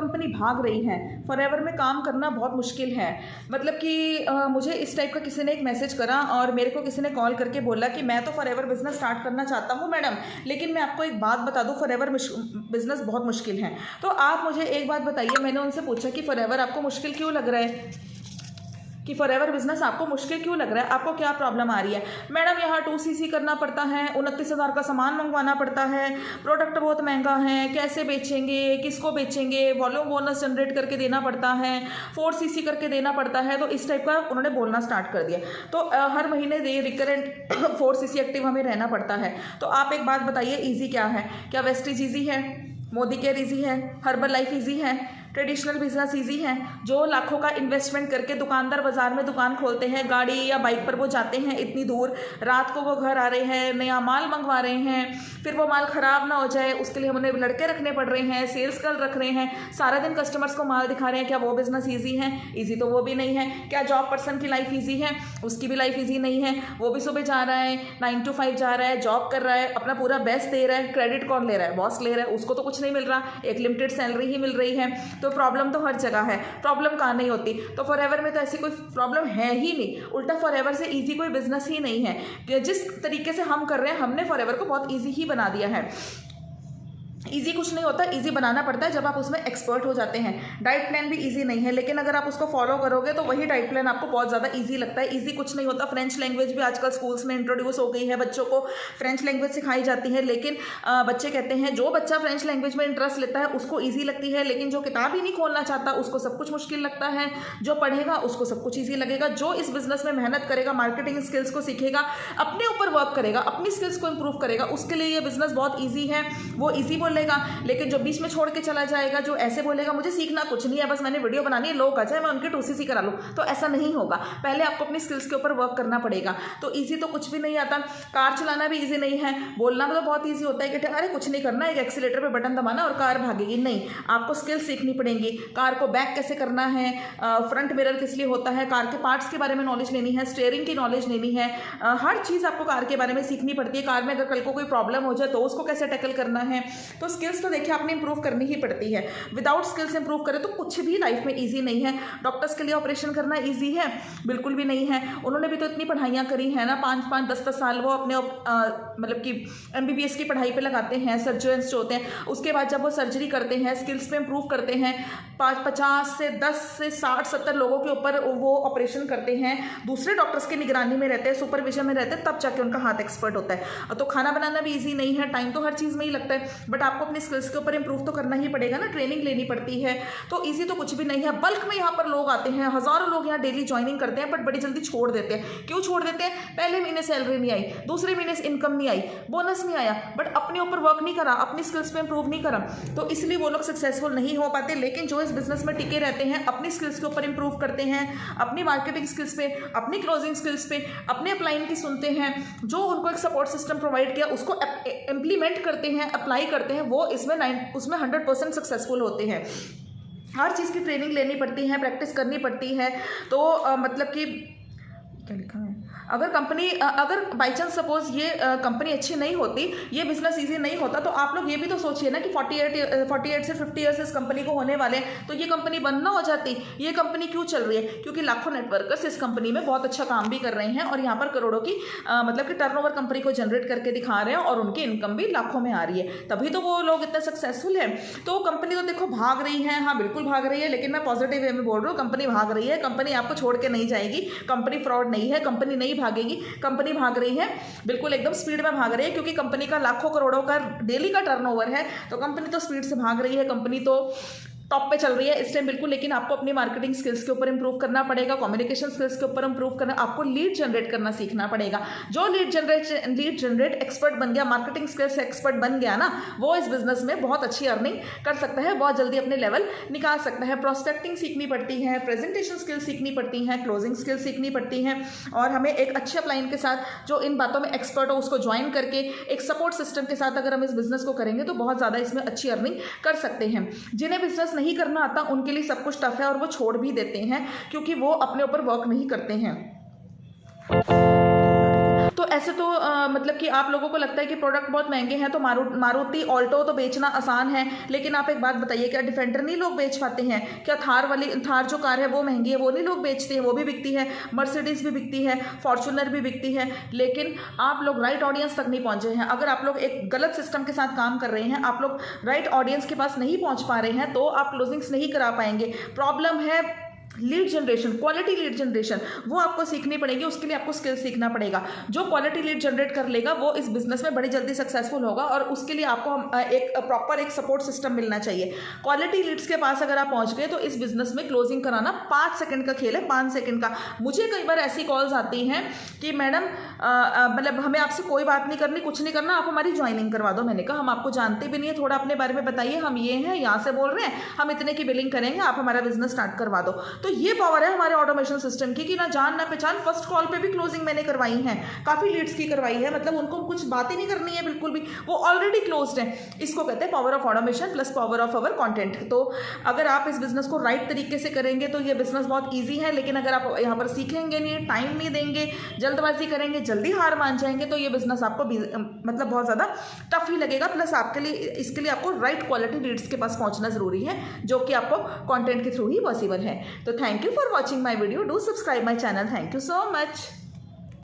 Company भाग रही है, फॉरएवर में काम करना बहुत मुश्किल है। मतलब कि मुझे इस टाइप का किसी ने एक मैसेज करा और मेरे को किसी ने कॉल करके बोला कि मैं तो फॉरएवर बिजनेस स्टार्ट करना चाहता हूँ मैडम, लेकिन मैं आपको एक बात बता दूँ, फॉरएवर बिजनेस बहुत मुश्किल है। तो आप मुझे एक बात बताइए, मैंने उनसे पूछा कि फॉरएवर आपको मुश्किल क्यों लग रहा है, कि फॉरएवर बिजनेस आपको मुश्किल क्यों लग रहा है, आपको क्या प्रॉब्लम आ रही है। मैडम यहाँ 2cc करना पड़ता है, 29,000 का सामान मंगवाना पड़ता है, प्रोडक्ट बहुत महंगा है, कैसे बेचेंगे, किसको बेचेंगे, वॉल्यूम बोनस जनरेट करके देना पड़ता है, 4cc करके देना पड़ता है। तो इस टाइप का उन्होंने बोलना स्टार्ट कर दिया। तो हर महीने रिकरेंट 4cc एक्टिव हमें रहना पड़ता है। तो आप एक बात बताइए, ईजी क्या है? क्या वेस्टेज ईजी है, मोदी केयर ईजी है, हर्बल लाइफ ईजी है, ट्रेडिशनल बिजनेस ईजी है? जो लाखों का इन्वेस्टमेंट करके दुकानदार बाजार में दुकान खोलते हैं, गाड़ी या बाइक पर वो जाते हैं इतनी दूर, रात को वो घर आ रहे हैं, नया माल मंगवा रहे हैं, फिर वो माल ख़राब ना हो जाए उसके लिए उन्हें लड़के रखने पड़ रहे हैं, सेल्स गर्ल रख रहे हैं, सारा दिन कस्टमर्स को माल दिखा रहे हैं। क्या वो बिजनेस ईजी है? ईजी तो वो भी नहीं है। क्या जॉब पर्सन की लाइफ ईजी है? उसकी भी लाइफ ईजी नहीं है। वो भी सुबह जा रहा है, 9 to 5 जा रहा है, जॉब कर रहा है, अपना पूरा बेस्ट दे रहा है। क्रेडिट कौन ले रहा है? बॉस ले रहा है, उसको तो कुछ नहीं मिल रहा, एक लिमिटेड सैलरी ही मिल रही है। तो प्रॉब्लम तो हर जगह है, प्रॉब्लम कहाँ नहीं होती। तो फॉरएवर में तो ऐसी कोई प्रॉब्लम है ही नहीं, उल्टा फॉरएवर से इजी कोई बिजनेस ही नहीं है। कि जिस तरीके से हम कर रहे हैं, हमने फॉरएवर को बहुत इजी ही बना दिया है। ईजी कुछ नहीं होता, ईजी बनाना पड़ता है जब आप उसमें एक्सपर्ट हो जाते हैं। डाइट प्लान भी ईजी नहीं है, लेकिन अगर आप उसको फॉलो करोगे तो वही डाइट प्लान आपको बहुत ज़्यादा ईजी लगता है। ईजी कुछ नहीं होता। फ्रेंच लैंग्वेज भी आजकल स्कूल्स में इंट्रोड्यूस हो गई है, बच्चों को फ्रेंच लैंग्वेज सिखाई जाती है। लेकिन बच्चे कहते हैं जो बच्चा फ्रेंच लैंग्वेज में इंटरेस्ट लेता है उसको ईजी लगती है, लेकिन जो किताब ही नहीं खोलना चाहता उसको सब कुछ मुश्किल लगता है। जो पढ़ेगा उसको सब कुछ ईजी लगेगा। जो इस बिजनेस में मेहनत करेगा, मार्केटिंग स्किल्स को सीखेगा, अपने ऊपर वर्क करेगा, अपनी स्किल्स को इंप्रूव करेगा, उसके लिए ये बिजनेस बहुत ईजी है, वो ईजी बोलेगा। लेकिन जो बीच में छोड़ के चला जाएगा, जो ऐसे बोलेगा मुझे सीखना कुछ नहीं है, बस मैंने वीडियो बनानी है, लोग आ जाए मैं उनके 2cc करा लूँ, तो ऐसा नहीं होगा। पहले आपको अपनी स्किल्स के ऊपर वर्क करना पड़ेगा। तो ईजी तो कुछ भी नहीं आता। कार चलाना भी ईजी नहीं है। बोलना तो बहुत ईजी होता है कि अरे कुछ नहीं करना, एक एक्सीलेटर पे बटन दबाना और कार भागेगी। नहीं, आपको स्किल्स सीखनी पड़ेंगी। कार को बैक कैसे करना है, फ्रंट मिरर किस लिए होता है, कार के पार्ट्स के बारे में नॉलेज लेनी है, स्टीयरिंग की नॉलेज लेनी है। हर चीज़ आपको कार के बारे में सीखनी पड़ती है। कार में अगर कल को कोई प्रॉब्लम हो जाए तो उसको कैसे टैकल करना है। तो स्किल्स तो देखिए आपने इंप्रूव करनी ही पड़ती है। विदाउट स्किल्स इंप्रूव करें तो कुछ भी लाइफ में इजी नहीं है। डॉक्टर्स के लिए ऑपरेशन करना इजी है? बिल्कुल भी नहीं है। उन्होंने भी तो इतनी पढ़ाइयाँ करी है ना, 5-5, 10-10 साल वो अपने मतलब कि MBBS की पढ़ाई पे लगाते हैं, सर्जन्स जो होते हैं। उसके बाद जब वो सर्जरी करते हैं, स्किल्स पे इंप्रूव करते हैं, 50 से 10 से 60-70 लोगों के ऊपर वो ऑपरेशन करते हैं, दूसरे डॉक्टर्स की निगरानी में रहते हैं, सुपरविजन में रहते हैं, तब जाके उनका हाथ एक्सपर्ट होता है। तो खाना बनाना भी ईजी नहीं है। टाइम तो हर चीज़ में ही लगता है, बट आपको अपनी स्किल्स के ऊपर इंप्रूव तो करना ही पड़ेगा ना, ट्रेनिंग लेनी पड़ती है। तो इजी तो कुछ भी नहीं है। बल्क में यहाँ पर लोग आते हैं, हज़ारों लोग यहाँ डेली ज्वाइनिंग करते हैं, बट बड़ी जल्दी छोड़ देते हैं। क्यों छोड़ देते हैं? पहले महीने सैलरी नहीं आई, दूसरे महीने इनकम नहीं आई, बोनस नहीं आया, बट अपने ऊपर वर्क नहीं करा, अपनी स्किल्स पे इंप्रूव नहीं करा, तो इसलिए वो लोग सक्सेसफुल नहीं हो पाते। लेकिन जो इस बिजनेस में टिके रहते हैं, अपनी स्किल्स के ऊपर इंप्रूव करते हैं, अपनी मार्केटिंग स्किल्स पे, अपनी क्लोजिंग स्किल्स पे, अपने अपलाइन की सुनते हैं, जो उनको एक सपोर्ट सिस्टम प्रोवाइड किया उसको इम्प्लीमेंट करते हैं, अप्लाई करते हैं, वो उसमें 100% सक्सेसफुल होते हैं। हर चीज़ की ट्रेनिंग लेनी पड़ती है, प्रैक्टिस करनी पड़ती है। तो मतलब कि क्या लिखा है, अगर बाई चांस सपोज ये कंपनी अच्छी नहीं होती, ये बिजनेस ईजी नहीं होता, तो आप लोग ये भी तो सोचिए ना कि 48 से 50 ईयर्स इस कंपनी को होने वाले हैं, तो ये कंपनी बंद ना हो जाती। ये कंपनी क्यों चल रही है? क्योंकि लाखों नेटवर्कर्स इस कंपनी में बहुत अच्छा काम भी कर रहे हैं और यहाँ पर करोड़ों की मतलब कि टर्नओवर कंपनी को जनरेट करके दिखा रहे हैं और उनकी इनकम भी लाखों में आ रही है, तभी तो वो लोग इतने सक्सेसफुल हैं। तो कंपनी तो देखो भाग रही है, हाँ बिल्कुल भाग रही है, लेकिन मैं पॉजिटिव वे में बोल रहा हूँ, कंपनी भाग रही है, कंपनी आपको छोड़ के नहीं जाएगी, कंपनी फ्रॉड नहीं है, कंपनी नहीं भागेगी, कंपनी भाग रही है, बिल्कुल एकदम स्पीड में भाग रही है, क्योंकि कंपनी का लाखों करोड़ों का डेली का टर्नओवर है, तो कंपनी तो स्पीड से भाग रही है, कंपनी तो टॉप पे चल रही है इस टाइम बिल्कुल। लेकिन आपको अपनी मार्केटिंग स्किल्स के ऊपर इंप्रूव करना पड़ेगा, कम्युनिकेशन स्किल्स के ऊपर इंप्रूव करना, आपको लीड जनरेट करना सीखना पड़ेगा। जो लीड जनरेट एक्सपर्ट बन गया, मार्केटिंग स्किल्स एक्सपर्ट बन गया ना, वो इस बिजनेस में बहुत अच्छी अर्निंग कर सकता है, बहुत जल्दी अपने लेवल निकाल सकता है। प्रोस्पेक्टिंग सीखनी पड़ती है, प्रेजेंटेशन स्किल्स सीखनी पड़ती हैं, क्लोजिंग स्किल्स सीखनी पड़ती हैं, और हमें एक अच्छे अपलाइन के साथ जो इन बातों में एक्सपर्ट हो उसको ज्वाइन करके एक सपोर्ट सिस्टम के साथ अगर हम इस बिजनेस को करेंगे तो बहुत ज़्यादा इसमें अच्छी अर्निंग कर सकते हैं। जिन्हें बिजनेस नहीं करना आता उनके लिए सब कुछ टफ है और वो छोड़ भी देते हैं, क्योंकि वो अपने ऊपर वर्क नहीं करते हैं। तो ऐसे तो मतलब कि आप लोगों को लगता है कि प्रोडक्ट बहुत महंगे हैं तो मारुति ऑल्टो तो बेचना आसान है, लेकिन आप एक बात बताइए, क्या डिफेंडर नहीं लोग बेच पाते हैं? क्या थार जो कार है वो महंगी है, वो नहीं लोग बेचते हैं? वो भी बिकती है, मर्सिडीज भी बिकती है, फॉर्चूनर भी बिकती है, लेकिन आप लोग राइट ऑडियंस तक नहीं पहुंचे हैं। अगर आप लोग एक गलत सिस्टम के साथ काम कर रहे हैं, आप लोग राइट ऑडियंस के पास नहीं पहुंच पा रहे हैं, तो आप क्लोजिंग्स नहीं करा पाएंगे। प्रॉब्लम है lead generation, quality lead generation, वो आपको सीखनी पड़ेगी। उसके लिए आपको स्किल सीखना पड़ेगा। जो क्वालिटी लीड जनरेट कर लेगा वो इस बिजनेस में बड़ी जल्दी सक्सेसफुल होगा, और उसके लिए आपको एक प्रॉपर एक सपोर्ट सिस्टम मिलना चाहिए। क्वालिटी लीड्स के पास अगर आप पहुंच गए तो इस बिजनेस में क्लोजिंग कराना 5 सेकंड का खेल है, 5 सेकंड का। मुझे कई बार ऐसी कॉल्स आती हैं कि मैडम मतलब हमें आपसे कोई बात नहीं करनी, कुछ नहीं करना, आप हमारी ज्वाइनिंग करवा दो। मैंने कहा हम आपको जानते भी नहीं है, थोड़ा अपने बारे में बताइए, हम ये हैं, यहाँ से बोल रहे हैं, हम इतने की बिलिंग करेंगे, आप हमारा बिजनेस स्टार्ट करवा दो। तो ये पावर है हमारे ऑटोमेशन सिस्टम की कि ना जान ना पहचान, फर्स्ट कॉल पे भी क्लोजिंग मैंने करवाई है, काफी लीड्स की करवाई है। मतलब उनको कुछ बात ही नहीं करनी है बिल्कुल भी, वो ऑलरेडी क्लोज्ड है। इसको कहते हैं power of automation plus power of our content. तो अगर आप इस बिजनेस को राइट तरीके से करेंगे तो ये बिजनेस बहुत ईजी है, लेकिन अगर आप यहाँ पर सीखेंगे नहीं, टाइम नहीं देंगे, जल्दबाजी करेंगे, जल्दी हार मान जाएंगे, तो ये बिजनेस आपको मतलब बहुत ज़्यादा टफ ही लगेगा। प्लस आपके लिए इसके लिए आपको राइट क्वालिटी लीड्स के पास पहुंचना जरूरी है, जो कि आपको कंटेंट के थ्रू ही पॉसिबल है। तो thank you for watching my video, do subscribe my channel. Thank you so much.